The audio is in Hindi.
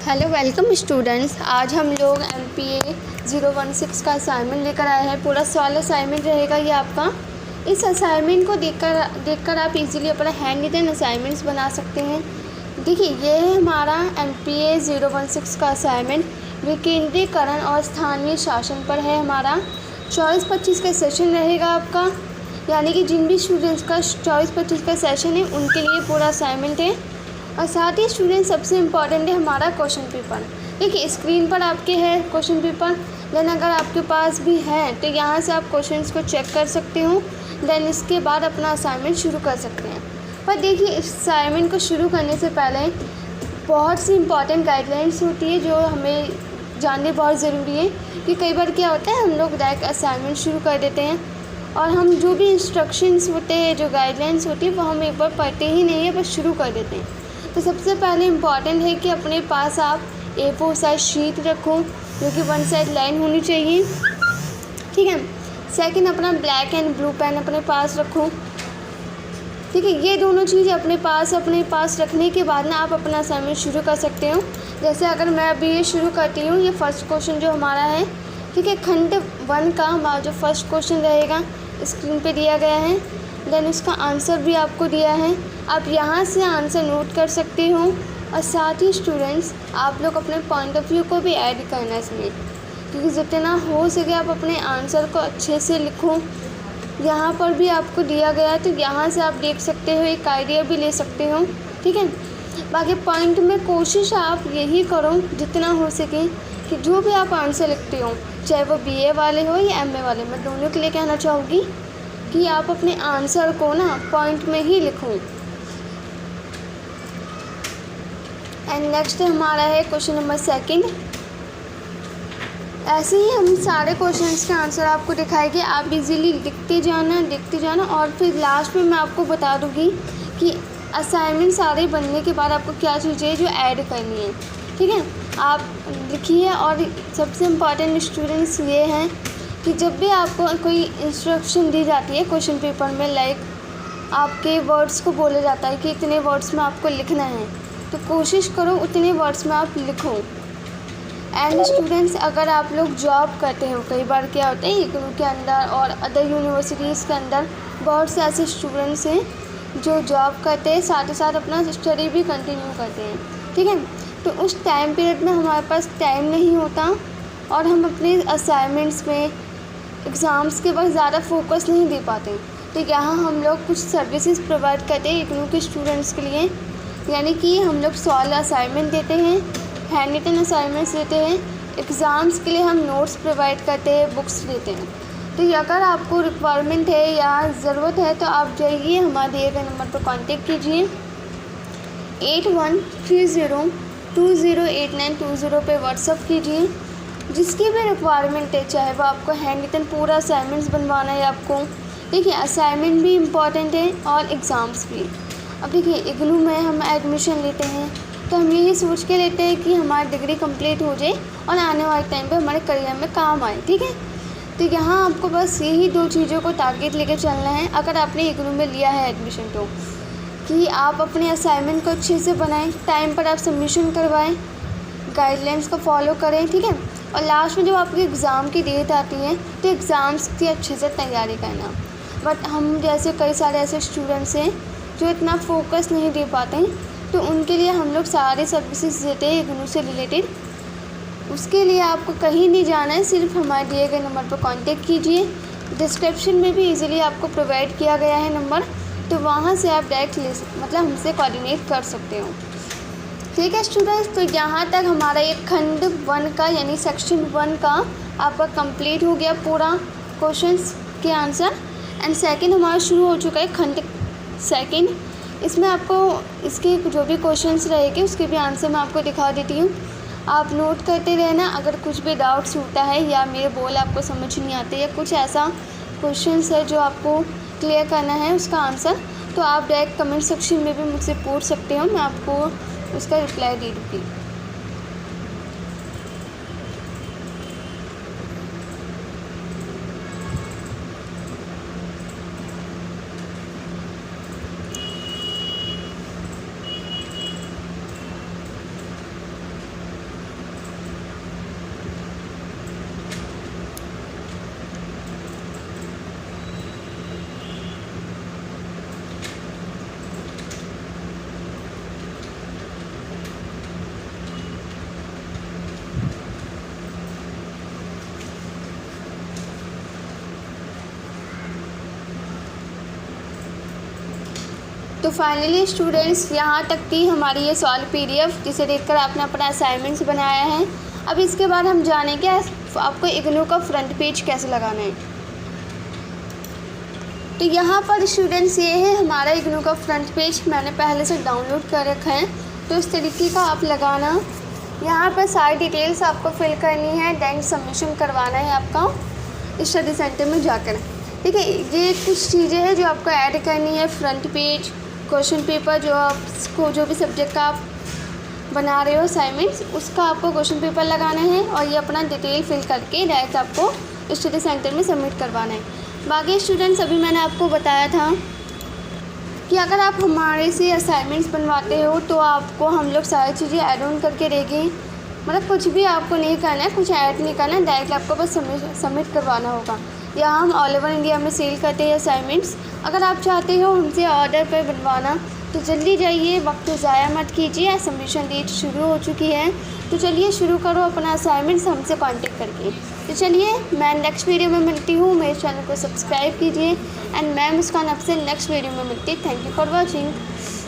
Hello welcome students. आज हम लोग MPA 016 का असाइनमेंट लेकर आए हैं। पूरा सॉल्व असाइनमेंट रहेगा ये आपका। इस असाइनमेंट को देखकर आप इजीली अपना हैंड रिटन असाइनमेंट्स बना सकते हैं। देखिए, ये है हमारा MPA 016 का असाइनमेंट। विकेंद्रीकरण और स्थानीय शासन पर है हमारा। 24-25 का सेशन रहेगा आपका, यानी कि जिन भी स्टूडेंट्स का 24-25 का सेशन है उनके लिए पूरा असाइनमेंट है। और साथ ही स्टूडेंट सबसे इम्पॉर्टेंट है हमारा क्वेश्चन पेपर। देखिए, स्क्रीन पर आपके है क्वेश्चन पेपर। देन अगर आपके पास भी है तो यहाँ से आप क्वेश्चंस को चेक कर सकते हो। देन इसके बाद अपना असाइनमेंट शुरू कर सकते हैं। पर देखिए, इस असाइनमेंट को शुरू करने से पहले बहुत सी इम्पॉर्टेंट गाइडलाइंस होती है जो हमें जाननी बहुत ज़रूरी है। कि कई बार क्या होता है, हम लोग डायरेक्ट असाइनमेंट शुरू कर देते हैं और हम जो भी इंस्ट्रक्शंस होते हैं, जो गाइडलाइंस होती है, वो हम एक बार पढ़ते ही नहीं है, बस शुरू कर देते हैं। तो सबसे पहले इम्पॉर्टेंट है कि अपने पास आप A4 साइज शीट रखो, जो कि 1 साइड लाइन होनी चाहिए, ठीक है। सेकंड, अपना ब्लैक एंड ब्लू पेन अपने पास रखो, ठीक है। ये दोनों चीज़ अपने पास रखने के बाद ना आप अपना असाइनमेंट शुरू कर सकते हो। जैसे अगर मैं अभी ये शुरू करती हूँ, ये फर्स्ट क्वेश्चन जो हमारा है, ठीक है। खंड 1 का हमारा जो फर्स्ट क्वेश्चन रहेगा स्क्रीन पे दिया गया है। देन उसका आंसर भी आपको दिया है, आप यहाँ से आंसर नोट कर सकते हो। और साथ ही स्टूडेंट्स, आप लोग अपने पॉइंट ऑफ व्यू को भी ऐड करना इसमें, क्योंकि जितना हो सके आप अपने आंसर को अच्छे से लिखो। यहाँ पर भी आपको दिया गया है, तो यहाँ से आप देख सकते हो, एक आइडिया भी ले सकते हो, ठीक है। बाकी पॉइंट में कोशिश आप यही करो जितना हो सके कि जो भी आप आंसर लिखते हो, चाहे वो BA वाले हो या MA वाले, मैं दोनों के लिए कहना चाहूँगी कि आप अपने आंसर को ना पॉइंट में ही लिखो। एंड नेक्स्ट हमारा है क्वेश्चन नंबर 2। ऐसे ही हम सारे क्वेश्चंस के आंसर आपको दिखाएंगे, आप इजीली लिखते जाना और फिर लास्ट में मैं आपको बता दूंगी कि असाइनमेंट सारे बनने के बाद आपको क्या चीज़ें जो ऐड करनी है, ठीक है। आप लिखिए। और सबसे इम्पॉर्टेंट स्टूडेंट्स ये हैं कि जब भी आपको कोई इंस्ट्रक्शन दी जाती है क्वेश्चन पेपर में, लाइक आपके वर्ड्स को बोला जाता है कि इतने वर्ड्स में आपको लिखना है, तो कोशिश करो उतने वर्ड्स में आप लिखो। एंड स्टूडेंट्स, अगर आप लोग जॉब करते हो, कई बार क्या होता है, IGNOU के अंदर और अदर यूनिवर्सिटीज़ के अंदर बहुत से ऐसे स्टूडेंट्स हैं जो जॉब करते हैं, साथ ही साथ अपना स्टडी भी कंटिन्यू करते हैं, ठीक है। तो उस टाइम पीरियड में हमारे पास टाइम नहीं होता और हम अपने असाइनमेंट्स में, एग्ज़ाम्स के वक्त ज़्यादा फोकस नहीं दे पाते। तो यहाँ हम लोग कुछ सर्विसेज प्रोवाइड करते हैं IGNOU के स्टूडेंट्स के लिए, यानी कि हम लोग सॉल्व असाइनमेंट देते हैं, हैंड रिटन असाइनमेंट्स देते हैं, एग्ज़ाम्स के लिए हम नोट्स प्रोवाइड करते हैं, बुक्स देते हैं। तो अगर आपको रिक्वायरमेंट है या ज़रूरत है तो आप जाइए, हमारे दिए गए नंबर पर कांटेक्ट कीजिए। 8130208920 पे व्हाट्सअप कीजिए। जिसकी भी रिक्वायरमेंट है, चाहे वो आपको हैंड रिटन पूरा असाइनमेंट्स बनवाना है आपको, देखिए असाइनमेंट भी इम्पॉर्टेंट है और एग्ज़ाम्स भी। अब देखिए, IGNOU में हम एडमिशन लेते हैं तो हम यही सोच के लेते हैं कि हमारी डिग्री कंप्लीट हो जाए और आने वाले टाइम पे हमारे करियर में काम आए, ठीक है। तो यहाँ आपको बस यही 2 चीज़ों को टारगेट लेके चलना है अगर आपने IGNOU में लिया है एडमिशन, तो कि आप अपने असाइनमेंट को अच्छे से बनाएं, टाइम पर आप सबमिशन करवाएं, गाइडलाइंस को फॉलो करें, ठीक है। और लास्ट में जब आपकी एग्ज़ाम की डेट आती है तो एग्ज़ाम्स की अच्छे से तैयारी करना। बट हम जैसे कई सारे ऐसे स्टूडेंट्स हैं जो इतना फोकस नहीं दे पाते हैं, तो उनके लिए हम लोग सारे सर्विसेज देते हैं IGNOU से रिलेटेड। उसके लिए आपको कहीं नहीं जाना है, सिर्फ हमारे दिए गए नंबर पर कांटेक्ट कीजिए। डिस्क्रिप्शन में भी इजीली आपको प्रोवाइड किया गया है नंबर, तो वहाँ से आप डायरेक्ट हमसे कोऑर्डिनेट कर सकते हो, ठीक है स्टूडेंट्स। तो यहाँ तक हमारा एक खंड 1 का यानी सेक्शन 1 का आपका कंप्लीट हो गया पूरा क्वेश्चंस के आंसर। एंड सेकंड हमारा शुरू हो चुका है खंड 2। इसमें आपको इसके जो भी क्वेश्चंस रहेंगे उसके भी आंसर मैं आपको दिखा देती हूँ, आप नोट करते रहना। अगर कुछ भी डाउट्स होता है या मेरे बोल आपको समझ नहीं आते या कुछ ऐसा क्वेश्चंस है जो आपको क्लियर करना है उसका आंसर, तो आप डायरेक्ट कमेंट सेक्शन में भी मुझसे पूछ सकते हो, मैं आपको उसका रिप्लाई दे दूँगी। तो फाइनली स्टूडेंट्स यहाँ तक थी हमारी ये सॉल्व PDF, जिसे देखकर आपने अपना असाइनमेंट्स बनाया है। अब इसके बाद हम जानेंगे आपको इग्नू का फ्रंट पेज कैसे लगाना है। तो यहाँ पर स्टूडेंट्स ये है हमारा इग्नू का फ्रंट पेज, मैंने पहले से डाउनलोड कर रखा है। तो इस तरीके का आप लगाना, यहाँ पर सारी डिटेल्स आपको फिल करनी है, देन सबमिशन करवाना है आपका स्टडी सेंटर में जाकर। ठीक है, ये कुछ चीज़ें हैं जो आपको ऐड करनी है। फ्रंट पेज, क्वेश्चन पेपर, जो भी सब्जेक्ट का आप बना रहे हो असाइनमेंट्स, उसका आपको क्वेश्चन पेपर लगाना है और ये अपना डिटेल फिल करके डायरेक्ट आपको स्टडी सेंटर में सबमिट करवाना है। बाकी स्टूडेंट्स, अभी मैंने आपको बताया था कि अगर आप हमारे से असाइनमेंट्स बनवाते हो तो आपको हम लोग सारी चीज़ें ऐड ऑन करके देंगे। मतलब कुछ भी आपको नहीं करना है, कुछ ऐड नहीं करना है, डायरेक्ट आपको बस सबमिट करवाना होगा। यहाँ हम ऑल ओवर इंडिया में सेल करते हैं असाइनमेंट्स। अगर आप चाहते हो हमसे ऑर्डर पर बनवाना तो जल्दी जाइए, वक्त ज़ाया मत कीजिए, सबमिशन डेट शुरू हो चुकी है। तो चलिए शुरू करो अपना असाइनमेंट्स हमसे कांटेक्ट करके। तो चलिए मैं नेक्स्ट वीडियो में मिलती हूँ, मेरे चैनल को सब्सक्राइब कीजिए एंड मैं मुस्कान आपसे नेक्स्ट वीडियो में मिलती। Thank you for watching.